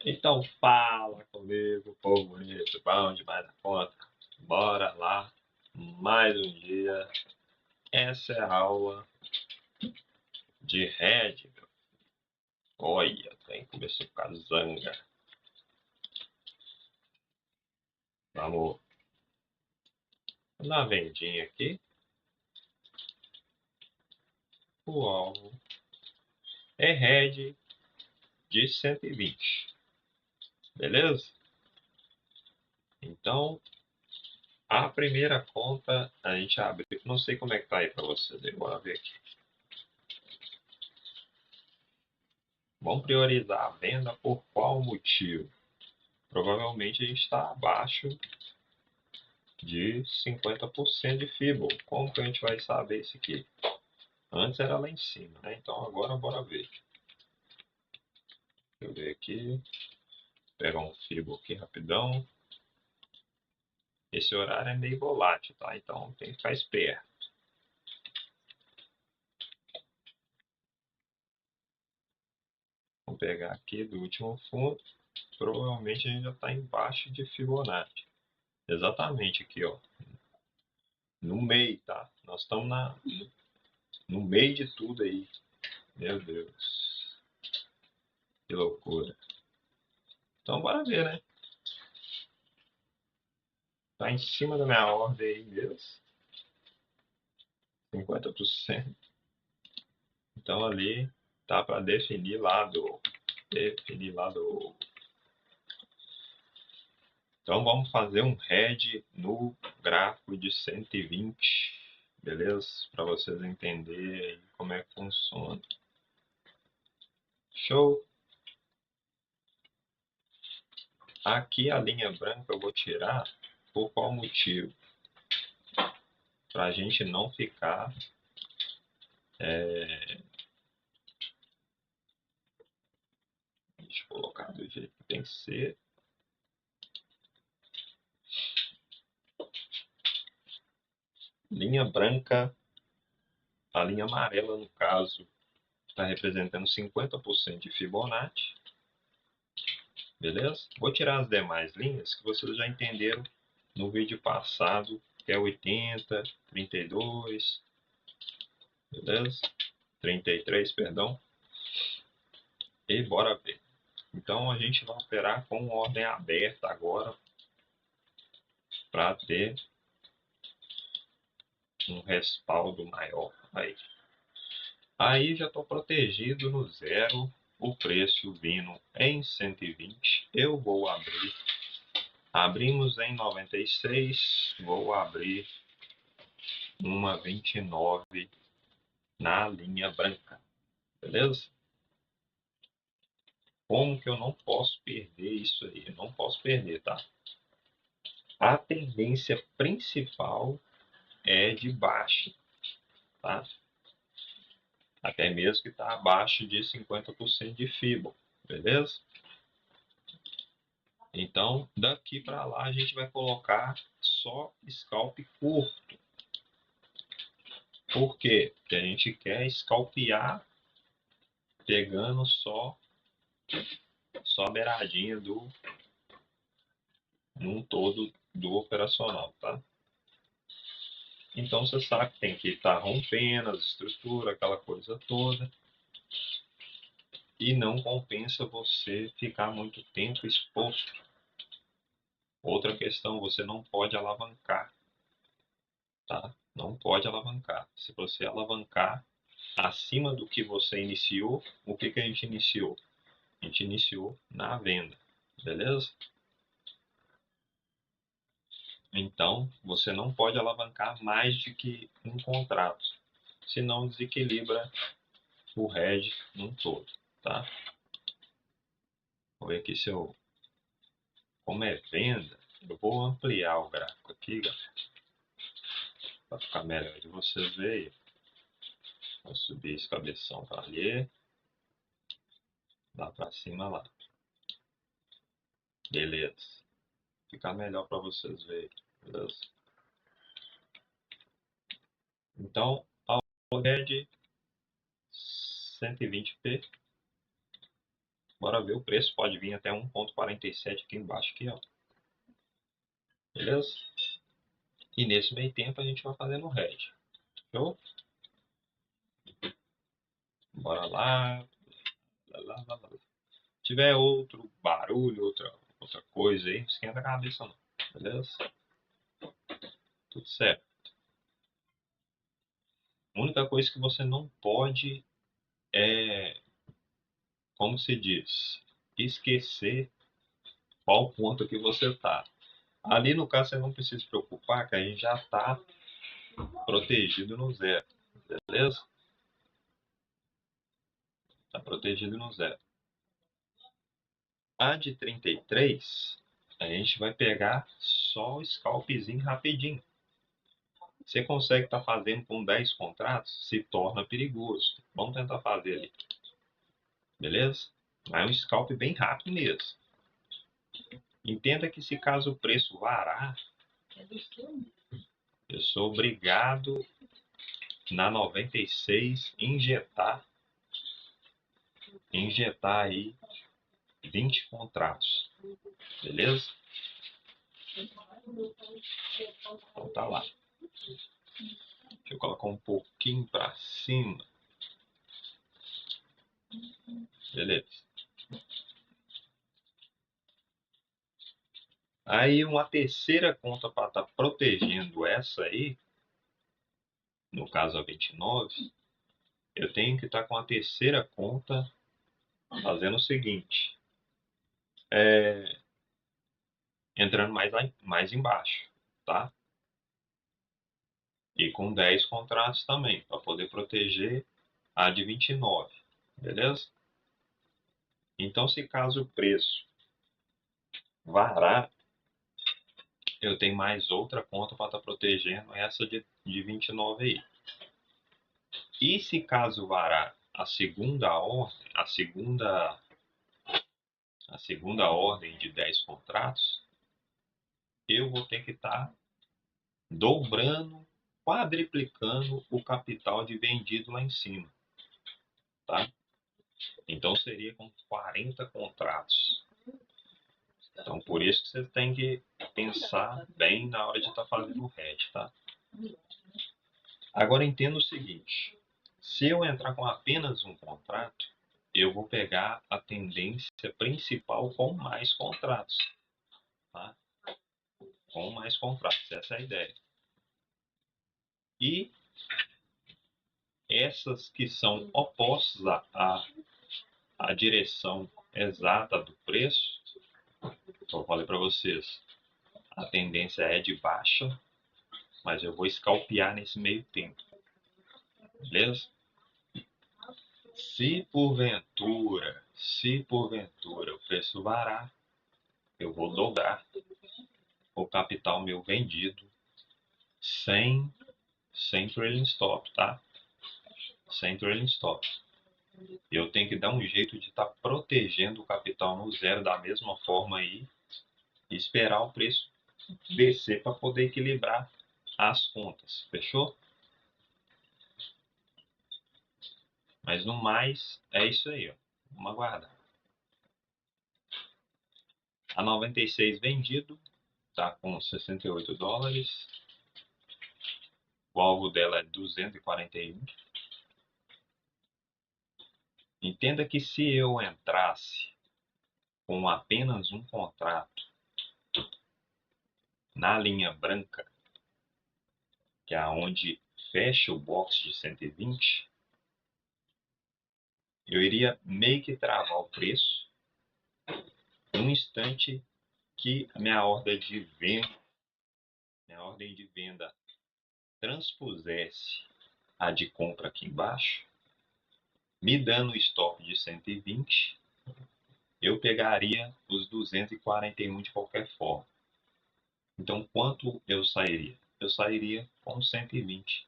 Então fala comigo, povo bonito, bom demais da conta. Bora lá, mais um dia. Essa é a aula de Red. Olha, tem começou com a zanga. Vamos dar uma vendinha aqui. O alvo é Red de 120, beleza? Então, a primeira conta a gente abre. Não sei como é que tá aí pra vocês, bora ver aqui. Vamos priorizar a venda por qual motivo? Provavelmente a gente está abaixo de 50% de FIBO. Como que a gente vai saber isso aqui? Antes era lá em cima, né? Então agora bora ver. Deixa eu ver aqui. Pegar um FIBO aqui rapidão. Esse horário é meio volátil, tá? Então tem que ficar esperto. Vamos pegar aqui do último fundo. Provavelmente a gente já está embaixo de Fibonacci. Exatamente aqui, ó. No meio, tá? Nós estamos no meio de tudo aí. Meu Deus. Que loucura. Então bora ver, né? Tá em cima da minha ordem aí mesmo. 50%. Então ali tá para definir lado. Definir lado. Então vamos fazer um head no gráfico de 120, beleza? Para vocês entenderem como é que funciona. Show! Aqui a linha branca eu vou tirar por qual motivo? Para a gente não ficar deixa eu colocar do jeito que tem que ser. Linha branca, a linha amarela no caso, está representando 50% de Fibonacci, beleza? Vou tirar as demais linhas que vocês já entenderam no vídeo passado, que é 80, 32, beleza? 33, perdão. E bora ver. Então a gente vai operar com ordem aberta agora para ter um respaldo maior aí. Aí já estou protegido no zero, o preço vindo em 120. Eu vou abrir. Abrimos em 96, vou abrir uma 29 na linha branca, beleza? Como que eu não posso perder isso aí? Eu não posso perder, tá? A tendência principal é de baixa, tá? Até mesmo que está abaixo de 50% de FIBO, beleza? Então, daqui para lá a gente vai colocar só scalp curto. Por quê? Porque a gente quer scalpear pegando só a beiradinha num todo do operacional, tá? Então você sabe que tem que estar rompendo as estruturas, aquela coisa toda. E não compensa você ficar muito tempo exposto. Outra questão, você não pode alavancar, tá? Não pode alavancar. Se você alavancar acima do que você iniciou, o que que a gente iniciou? A gente iniciou na venda, beleza? Então, você não pode alavancar mais de que um contrato, senão desequilibra o hedge num todo, tá? Vou ver aqui se eu, como é venda, eu vou ampliar o gráfico aqui, galera, para ficar melhor de vocês verem. Vou subir esse cabeção para ali, lá para cima lá. Beleza. Ficar melhor para vocês verem, beleza? Então, a hedge 120p, Bora ver, o preço pode vir até 1,47 aqui embaixo, aqui, ó. Beleza? E nesse meio tempo a gente vai fazendo o hedge. Show? Bora lá. Se tiver outro barulho, outra coisa aí, não esquenta a cabeça não. Beleza? Tudo certo. A única coisa que você não pode é, como se diz, esquecer qual ponto que você está. Ali no caso você não precisa se preocupar que a gente já está protegido no zero. Beleza? Está protegido no zero. A de 33, a gente vai pegar só o scalpzinho rapidinho. Você consegue estar fazendo com 10 contratos, se torna perigoso. Vamos tentar fazer ali. Beleza? É um scalp bem rápido mesmo. Entenda que se caso o preço varar, eu sou obrigado na 96 injetar aí 20 contratos. Beleza? Então tá lá. Deixa eu colocar um pouquinho para cima. Beleza. Aí uma terceira conta para estar protegendo essa aí, no caso a 29, eu tenho que estar com a terceira conta fazendo o seguinte, entrando mais embaixo, tá? E com 10 contratos também, para poder proteger a de 29, beleza? Então, se caso o preço varar, eu tenho mais outra conta para estar protegendo essa de 29 aí. E se caso varar a segunda ordem, a segunda ordem de 10 contratos, eu vou ter que estar dobrando, quadriplicando o capital de vendido lá em cima, tá? Então seria com 40 contratos. Então por isso que você tem que pensar bem na hora de estar fazendo o hedge, tá? Agora entenda o seguinte, se eu entrar com apenas um contrato, eu vou pegar a tendência principal com mais contratos, tá? Com mais contratos, essa é a ideia. E essas que são opostas à direção exata do preço, então eu falei para vocês, a tendência é de baixa, mas eu vou scalpear nesse meio tempo, beleza? Se porventura o preço varar, eu vou dobrar o capital meu vendido sem, sem trailing stop, tá? Sem trailing stop. Eu tenho que dar um jeito de estar protegendo o capital no zero da mesma forma aí e esperar o preço descer para poder equilibrar as contas, fechou? Mas no mais, é isso aí, ó. Vamos aguardar. A 96 vendido, tá com 68 dólares. O alvo dela é 241. Entenda que se eu entrasse com apenas um contrato na linha branca, que é onde fecha o box de 120, eu iria meio que travar o preço no instante que a minha ordem de venda transpusesse a de compra aqui embaixo, me dando o stop de 120, eu pegaria os 241 de qualquer forma. Então, quanto eu sairia? Eu sairia com 120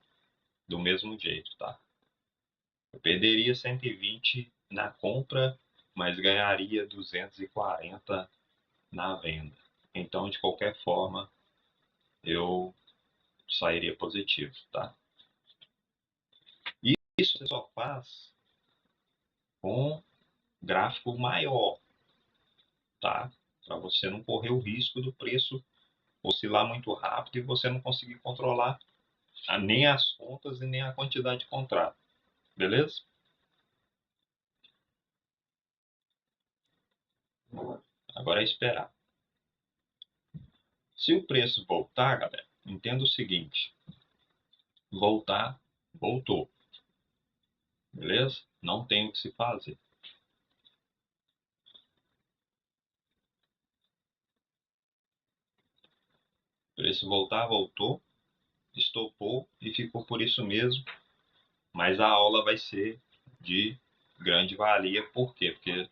do mesmo jeito, tá? Eu perderia 120 na compra, mas ganharia 240 na venda. Então, de qualquer forma, eu sairia positivo, tá? E isso você só faz com gráfico maior, tá? Para você não correr o risco do preço oscilar muito rápido e você não conseguir controlar nem as contas e nem a quantidade de contrato, beleza? Agora é esperar. Se o preço voltar, galera, entenda o seguinte: voltar, voltou, beleza? Não tem o que se fazer. O preço voltar, voltou, estopou e ficou por isso mesmo. Mas a aula vai ser de grande valia. Por quê? Porque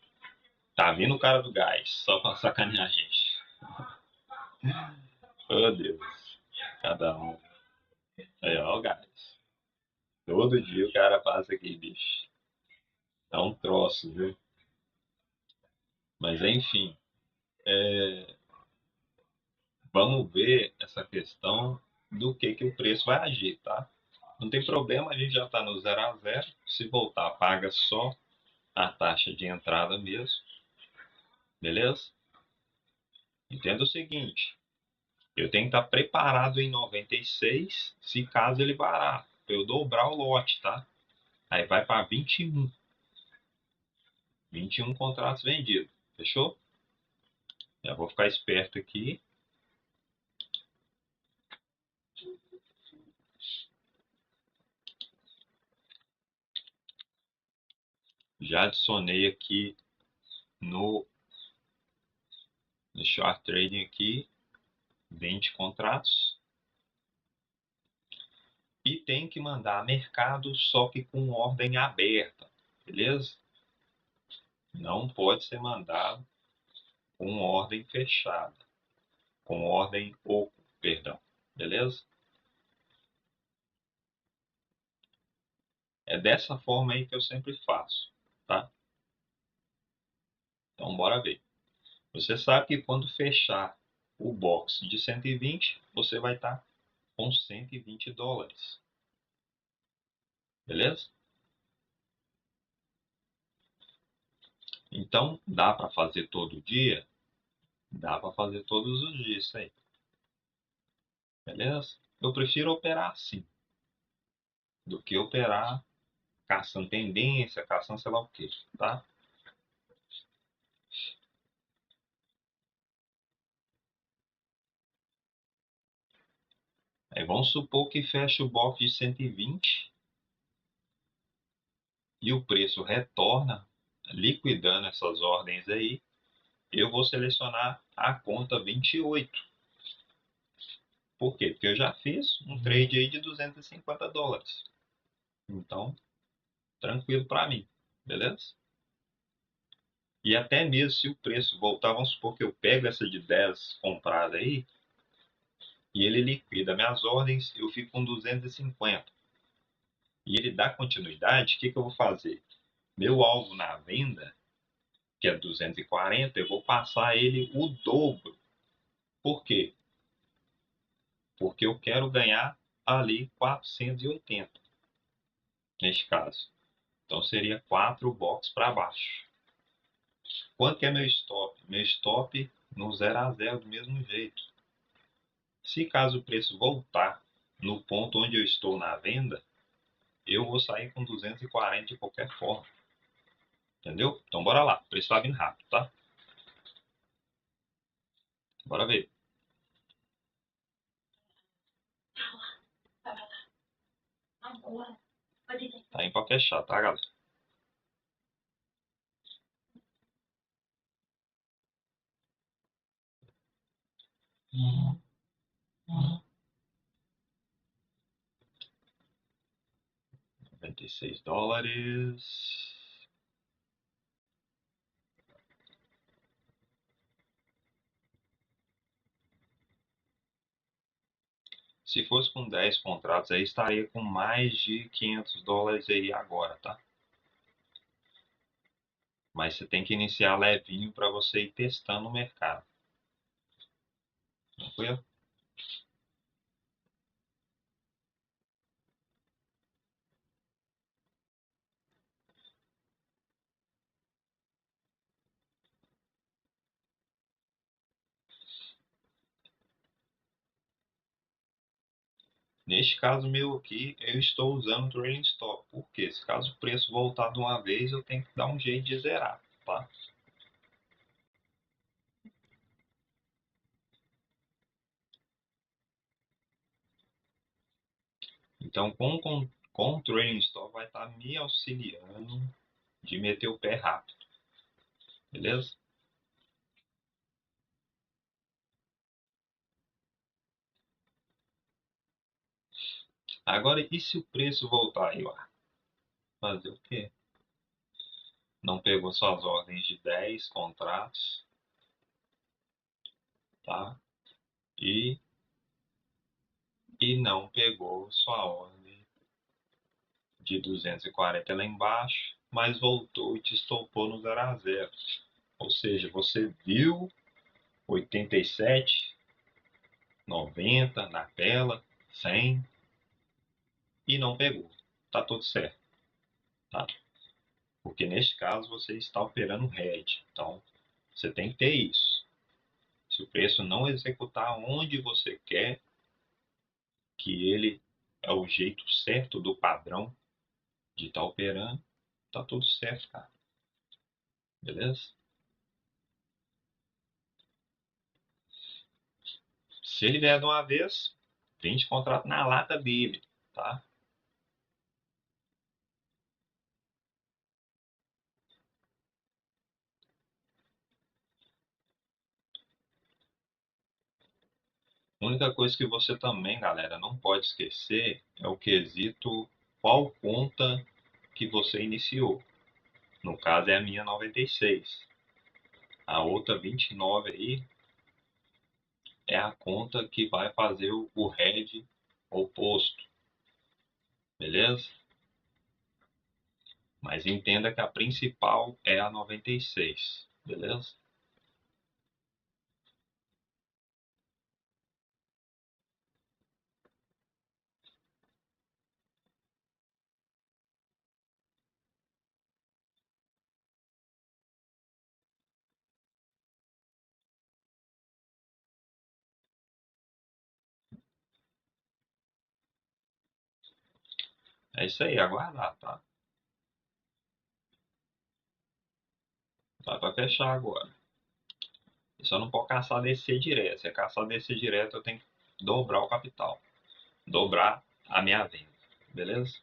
tá vindo o cara do gás, só pra sacanear a gente. Oh, Deus. Cada um. Aí, ó, o gás. Todo dia o cara passa aqui, bicho. É um troço, viu? Mas enfim, vamos ver essa questão do que o preço vai agir, tá? Não tem problema, a gente já está no 0 a 0. Se voltar, paga só a taxa de entrada mesmo, beleza? Entenda o seguinte: eu tenho que estar preparado em 96, se caso ele varar, para eu dobrar o lote, tá? Aí vai para 21. 21 contratos vendidos. Fechou? Já vou ficar esperto aqui. Já adicionei aqui no short trading aqui 20 contratos. E tem que mandar a mercado, só que com ordem aberta. Beleza? Não pode ser mandado com ordem fechada. Com ordem open, perdão. Beleza? É dessa forma aí que eu sempre faço, tá? Então bora ver. Você sabe que quando fechar o box de 120, você vai estar com 120 dólares. Beleza? Então, dá para fazer todo dia? Dá para fazer todos os dias isso aí. Beleza? Eu prefiro operar assim, do que operar caçando tendência, caçando sei lá o que, tá? Aí vamos supor que feche o box de 120 e o preço retorna, liquidando essas ordens aí. Eu vou selecionar a conta 28. Por quê? Porque eu já fiz um trade aí de 250 dólares. Então, tranquilo para mim, beleza? E até mesmo se o preço voltar, vamos supor que eu pego essa de 10 comprada aí e ele liquida minhas ordens, eu fico com 250. E ele dá continuidade, o que eu vou fazer? Meu alvo na venda, que é 240, eu vou passar ele o dobro. Por quê? Porque eu quero ganhar ali 480, neste caso. Então seria 4 box para baixo. Quanto que é meu stop? Meu stop no 0 a 0 do mesmo jeito. Se caso o preço voltar no ponto onde eu estou na venda, eu vou sair com 240 de qualquer forma. Entendeu? Então bora lá. O preço tá vindo rápido, tá? Bora ver. Tá indo pra fechar, tá, galera? $96. Se fosse com 10 contratos aí, estaria com mais de $500 aí agora, tá? Mas você tem que iniciar levinho para você ir testando o mercado. Tranquilo? Neste caso meu aqui, eu estou usando o Trailing Stop. Por quê? Se caso o preço voltar de uma vez, eu tenho que dar um jeito de zerar, tá? Então, com o Trailing Stop vai estar me auxiliando de meter o pé rápido, beleza? Agora, e se o preço voltar aí, ó? Fazer o quê? Não pegou suas ordens de 10 contratos, tá? E, e não pegou sua ordem de 240 lá embaixo, mas voltou e te estopou no 0 a 0. Ou seja, você viu 87, 90 na tela, 100 e não pegou. Tá tudo certo, tá? Porque neste caso você está operando RED. Então, você tem que ter isso. Se o preço não executar onde você quer, que ele é o jeito certo do padrão de estar operando, tá tudo certo, cara. Beleza? Se ele vier de uma vez, vende contrato na lata dele, tá? A única coisa que você também, galera, não pode esquecer é o quesito qual conta que você iniciou. No caso é a minha 96. A outra 29 aí é a conta que vai fazer o head oposto, beleza? Mas entenda que a principal é a 96, beleza? É isso aí, aguardar, tá? Vai para fechar agora. Eu só não pode caçar DC direto. Se é caçar DC direto, eu tenho que dobrar o capital. Dobrar a minha venda, beleza?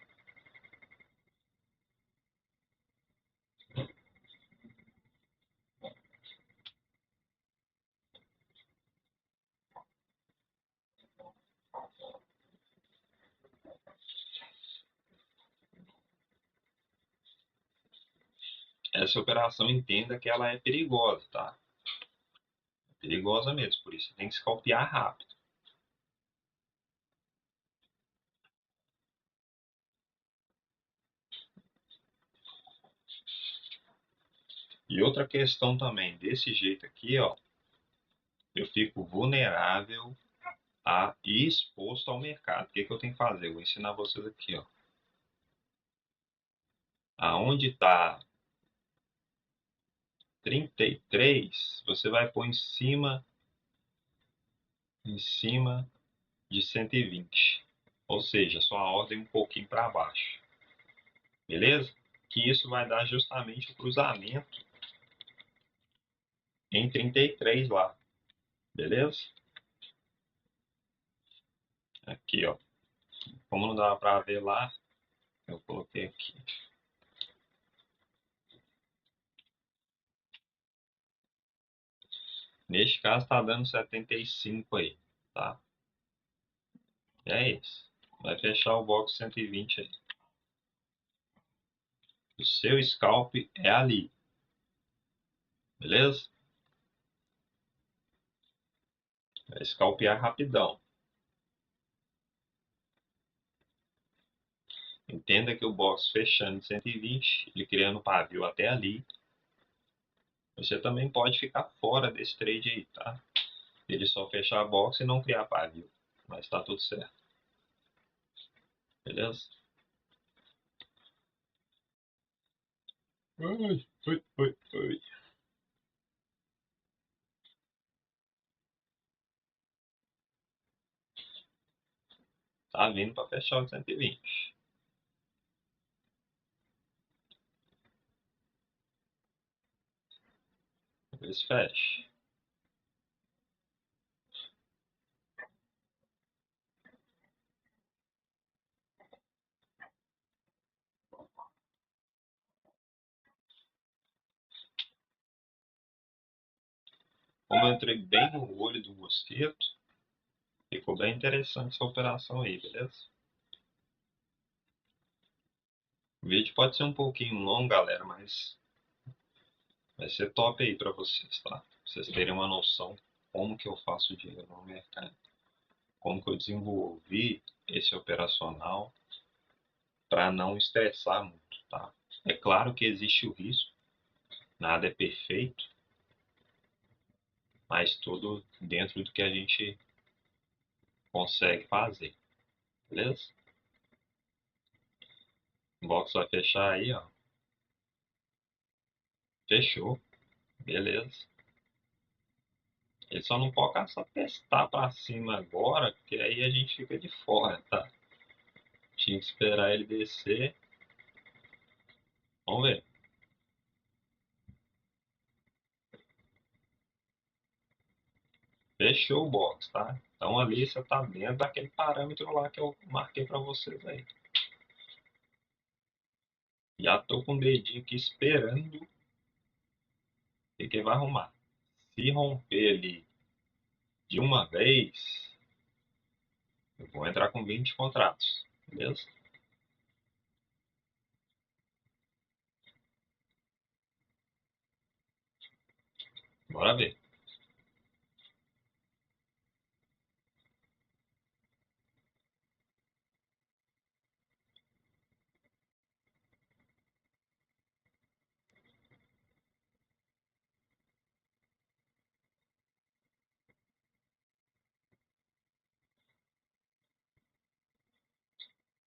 Essa operação entenda que ela é perigosa, tá? É perigosa mesmo, por isso tem que scalpear rápido. E outra questão também, desse jeito aqui, ó, eu fico vulnerável a e exposto ao mercado. O que, que eu tenho que fazer? Eu vou ensinar vocês aqui, ó. Aonde está 33, você vai pôr em cima de 120. Ou seja, sua ordem um pouquinho para baixo. Beleza? Que isso vai dar justamente o cruzamento em 33 lá. Beleza? Aqui, ó. Como não dá para ver lá, eu coloquei aqui. Neste caso está dando 75 aí, tá? E é isso. Vai fechar o box 120 aí. O seu scalp é ali. Beleza? Vai scalpear rapidão. Entenda que o box fechando em 120, ele criando pavio até ali, você também pode ficar fora desse trade aí, tá? Ele só fechar a box e não criar pavio. Mas tá tudo certo. Beleza? Oi, oi, oi, oi. Tá vindo para fechar o 120. Talvez feche. Como eu entrei bem no olho do mosquito, ficou bem interessante essa operação aí, beleza? O vídeo pode ser um pouquinho longo, galera, mas vai ser top aí para vocês, tá? Pra vocês terem uma noção como que eu faço dinheiro no mercado. Como que eu desenvolvi esse operacional para não estressar muito, tá? É claro que existe o risco, nada é perfeito, mas tudo dentro do que a gente consegue fazer, beleza? O box vai fechar aí, ó. Fechou, beleza. Ele só não pode só testar para cima agora, porque aí a gente fica de fora, tá? Tinha que esperar ele descer. Vamos ver. Fechou o box, tá? Então ali você tá dentro daquele parâmetro lá que eu marquei para vocês aí. Já tô com o dedinho aqui esperando o que vai arrumar. Se romper ali de uma vez, eu vou entrar com 20 contratos, beleza? Bora ver.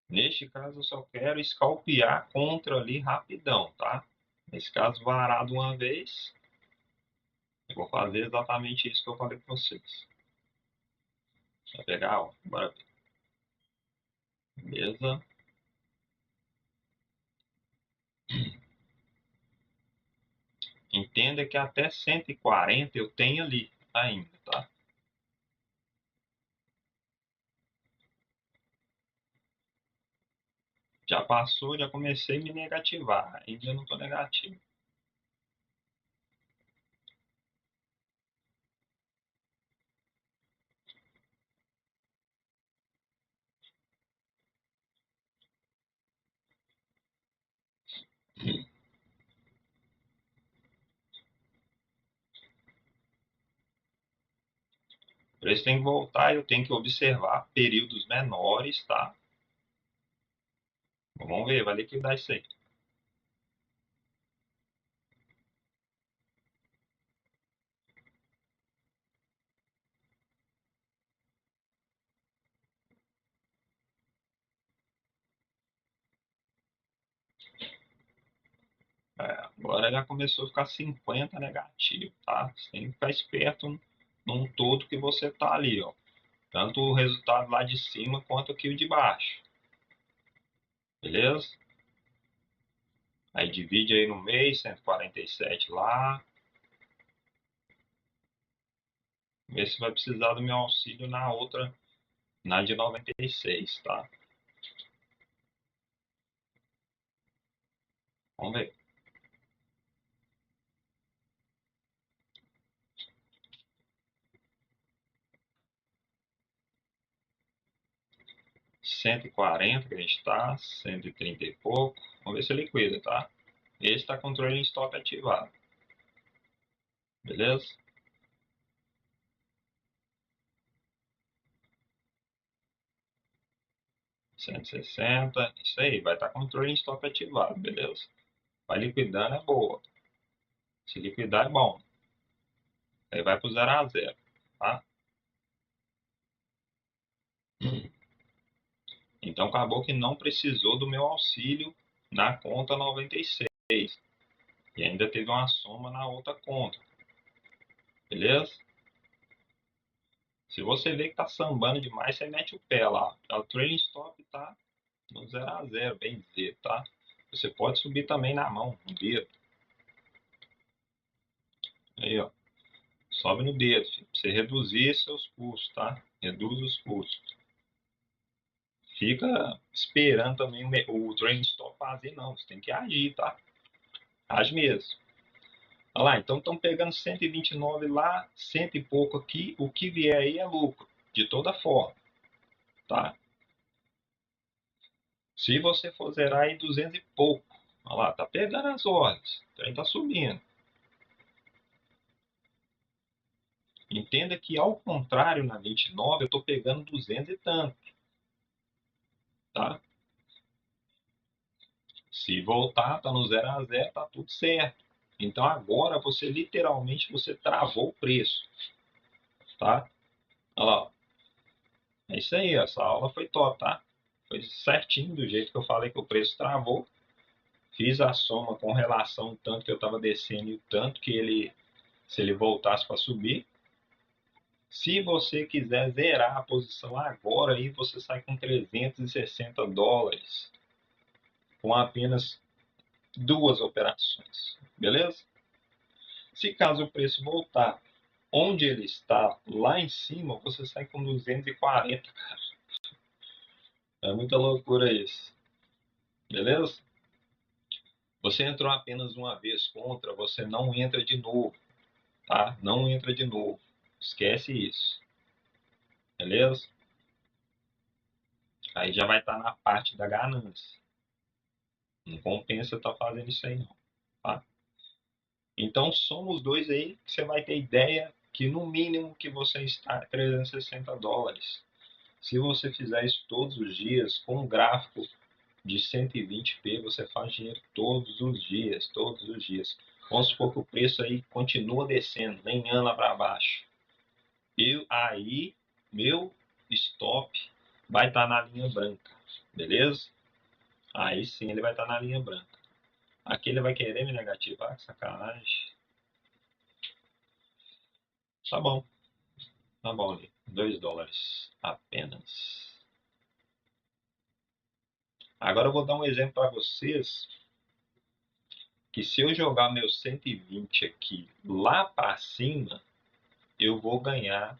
Neste caso, eu só quero scalpear contra ali rapidão, tá? Nesse caso, varado uma vez, eu vou fazer exatamente isso que eu falei para vocês. Vai pegar, ó, bora ver. Beleza? Entenda que até 140 eu tenho ali ainda, tá? Já passou, já comecei a me negativar. Ainda não estou negativo. O preço tem que voltar, eu tenho que observar períodos menores, tá? Vamos ver, vai liquidar isso aí. É, agora já começou a ficar 50 negativo, tá? Você tem que ficar esperto num todo que você tá ali, ó. Tanto o resultado lá de cima quanto aqui o de baixo. Beleza? Aí divide aí no mês, 147 lá. Vê se vai precisar do meu auxílio na outra, na de 96, tá? Vamos ver. 140 que a gente tá, 130 e pouco. Vamos ver se liquida, tá? Esse está controle em stop ativado. Beleza? 160, isso aí, vai estar controle em stop ativado, beleza? Vai liquidando é boa. Se liquidar é bom. Aí vai pro 0 a 0, tá? Então acabou que não precisou do meu auxílio na conta 96. E ainda teve uma soma na outra conta. Beleza? Se você vê que tá sambando demais, você mete o pé lá. O trailing stop tá no 0 a 0, bem dizer, tá? Você pode subir também na mão, no dedo. Aí, ó. Sobe no dedo, filho, pra você reduzir seus custos, tá? Reduz os custos. Fica esperando também o trailing stop fazer, não. Você tem que agir, tá? Age mesmo. Olha lá, então estão pegando 129 lá, cento e pouco aqui. O que vier aí é lucro, de toda forma, tá? Se você for zerar aí 200 e pouco, olha lá, tá pegando as ordens, o trem tá subindo. Entenda que ao contrário na 29 eu tô pegando 200 e tanto, tá? Se voltar, tá no 0 a 0, tá tudo certo. Então agora você literalmente você travou o preço, tá? Olha lá, ó. É isso aí, essa aula foi top, tá? Foi certinho do jeito que eu falei que o preço travou. Fiz a soma com relação ao tanto que eu estava descendo e o tanto que ele, se ele voltasse para subir. Se você quiser zerar a posição agora, aí você sai com 360 dólares com apenas duas operações, beleza? Se caso o preço voltar onde ele está, lá em cima, você sai com 240, cara. É muita loucura isso, beleza? Você entrou apenas uma vez contra, você não entra de novo, tá? Não entra de novo. Esquece isso, beleza? Aí já vai estar na parte da ganância. Não compensa estar fazendo isso aí não, tá? Então soma os dois aí que você vai ter ideia que no mínimo que você está 360 dólares. Se você fizer isso todos os dias com um gráfico de 120p, você faz dinheiro todos os dias, todos os dias. Vamos supor que o preço aí continua descendo, nem anda para baixo. Aí, meu stop vai estar na linha branca, beleza? Aí sim ele vai estar na linha branca. Aqui ele vai querer me negativar, que sacanagem. Tá bom, tá bom ali. 2 dólares apenas. Agora eu vou dar um exemplo para vocês que se eu jogar meu 120 aqui lá para cima, eu vou ganhar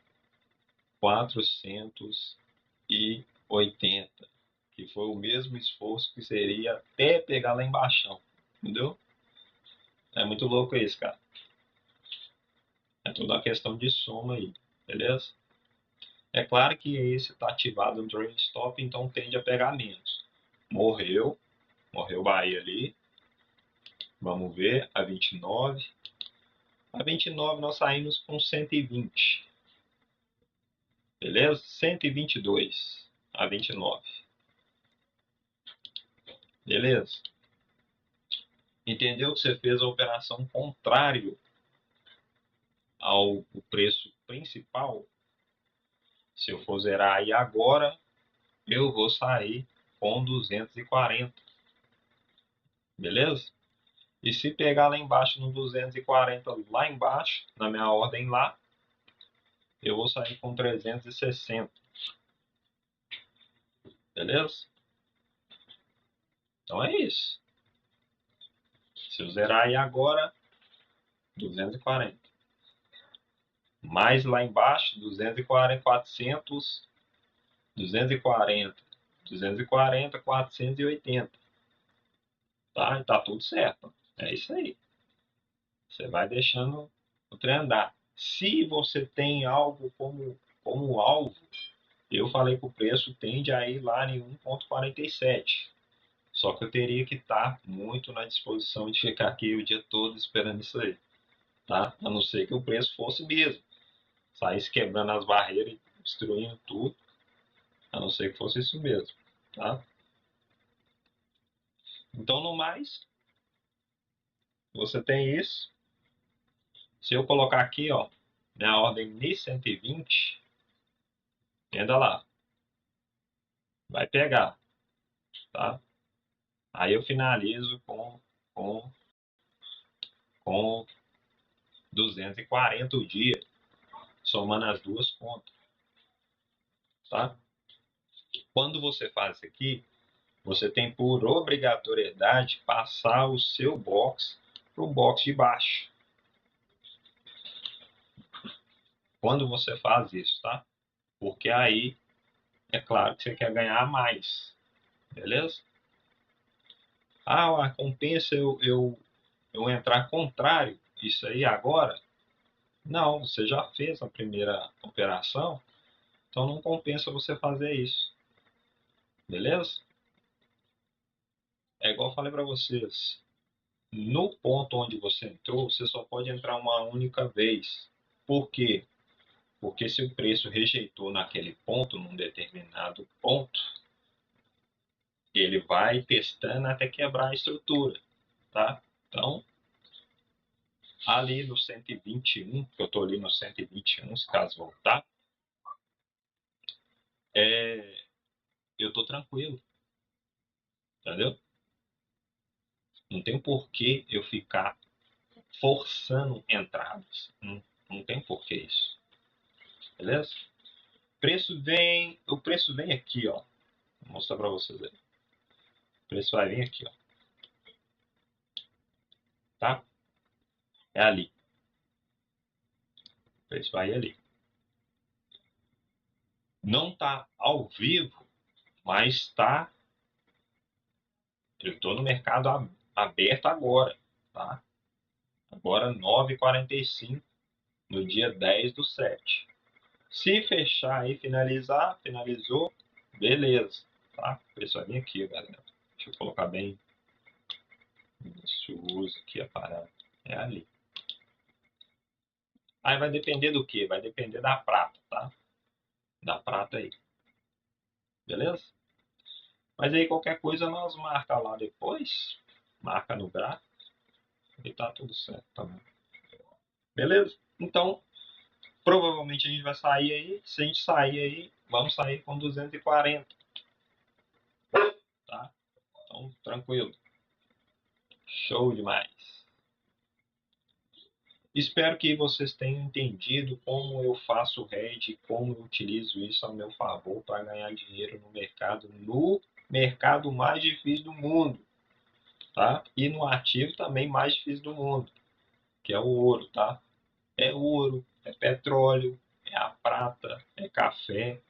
480, que foi o mesmo esforço que seria até pegar lá embaixo, entendeu? É muito louco isso, cara. É toda uma questão de soma aí, beleza? É claro que esse está ativado no trailing stop, então tende a pegar menos. Morreu, morreu o Bahia ali. Vamos ver, a 29. A 29 nós saímos com 120, beleza? 122 a 29, beleza? Entendeu que você fez a operação contrário ao preço principal? Se eu for zerar aí agora, eu vou sair com 240, beleza? E se pegar lá embaixo no 240, lá embaixo, na minha ordem lá, eu vou sair com 360, beleza? Então é isso. Se eu zerar aí agora, 240. Mais lá embaixo, 240, 400, 240, 240, 480. Tá? E tá tudo certo. É isso aí. Você vai deixando o trem andar. Se você tem algo como alvo, eu falei que o preço tende a ir lá em 1,47. Só que eu teria que estar muito na disposição de ficar aqui o dia todo esperando isso aí, tá? A não ser que o preço fosse mesmo. Saísse quebrando as barreiras e destruindo tudo. A não ser que fosse isso mesmo, tá? Então, no mais, você tem isso. Se eu colocar aqui, ó, minha ordem de 120, entenda lá, vai pegar, tá? Aí eu finalizo com, com 240 o dia, somando as duas contas. tá? Quando você faz isso aqui, você tem por obrigatoriedade passar o seu box para o box de baixo. Quando você faz isso, tá? Porque aí é claro que você quer ganhar mais, beleza? Ah, compensa eu entrar contrário isso aí agora? Não, você já fez a primeira operação, então não compensa você fazer isso, beleza? É igual eu falei para vocês, no ponto onde você entrou, você só pode entrar uma única vez. Por quê? Porque se o preço rejeitou naquele ponto, num determinado ponto, ele vai testando até quebrar a estrutura, tá? Então, ali no 121, que eu estou ali no 121, se caso voltar, eu estou tranquilo, entendeu? Não tem porquê eu ficar forçando entradas. Não tem porquê isso, beleza? O preço vem aqui, ó. Vou mostrar para vocês aí. O preço vai vir aqui, ó, tá? É ali. O preço vai ali. Não tá ao vivo, mas tá. Eu estou no mercado aberto agora, tá? Agora 9h45, no dia 10/7. Se fechar e finalizar, finalizou, beleza, tá? O preço vai vir aqui, galera. Deixa eu colocar bem uso aqui a parada. É ali. Aí vai depender do que? Vai depender da prata, tá? Da prata aí. Beleza? Mas aí qualquer coisa nós marca lá depois. Marca no gráfico. E tá tudo certo também. Beleza? Então, provavelmente a gente vai sair aí. Se a gente sair aí, vamos sair com 240. Tá? Então, tranquilo. Show demais. Espero que vocês tenham entendido como eu faço o hedge, como eu utilizo isso a meu favor para ganhar dinheiro no mercado mais difícil do mundo, tá? E no ativo também mais difícil do mundo, que é o ouro, tá? É ouro, é petróleo, é a prata, é café,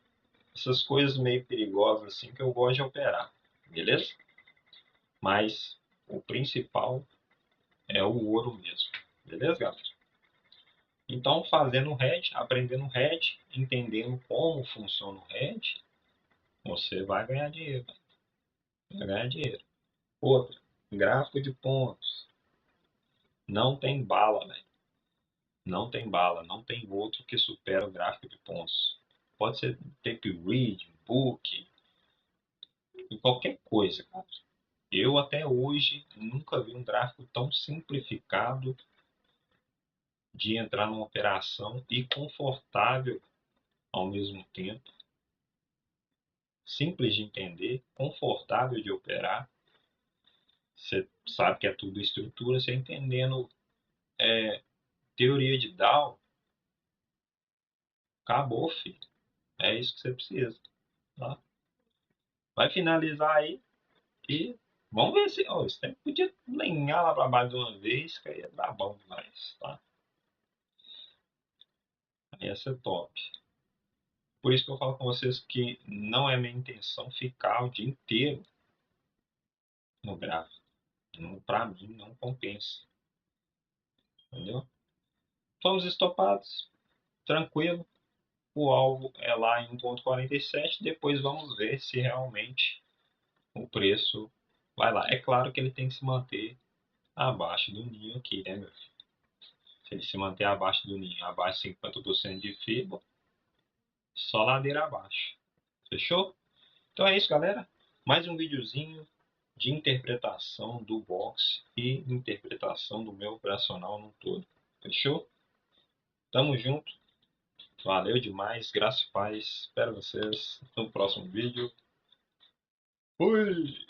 essas coisas meio perigosas assim que eu gosto de operar, beleza? Mas o principal é o ouro mesmo, beleza, galera? Então, fazendo o hedge, aprendendo o hedge, entendendo como funciona o hedge, você vai ganhar dinheiro. Vai ganhar dinheiro. Outra, gráfico de pontos. Não tem bala, velho. Não tem bala. Não tem outro que supera o gráfico de pontos. Pode ser tape read, book, em qualquer coisa, cara. Eu até hoje nunca vi um gráfico tão simplificado de entrar numa operação e confortável ao mesmo tempo, simples de entender, confortável de operar. Você sabe que é tudo estrutura, você entendendo teoria de Dow, acabou, filho. É isso que você precisa. Tá? Vai finalizar aí e vamos ver se. Oh, você podia lenhar lá para baixo de uma vez, que aí ia dar bom demais. Tá? Aí ia ser top. Por isso que eu falo com vocês que não é minha intenção ficar o dia inteiro no gráfico. Para mim, não compensa. Entendeu? Fomos estopados, tranquilo. O alvo é lá em 1,47. Depois vamos ver se realmente o preço vai lá. É claro que ele tem que se manter abaixo do ninho aqui, né, meu filho? Se ele se manter abaixo do ninho, abaixo de 50% de fibra, só ladeira abaixo. Fechou? Então é isso, galera. Mais um videozinho de interpretação do box e interpretação do meu operacional no todo. Fechou? Tamo junto. Valeu demais. Graça e paz. Espero vocês no próximo vídeo. Fui!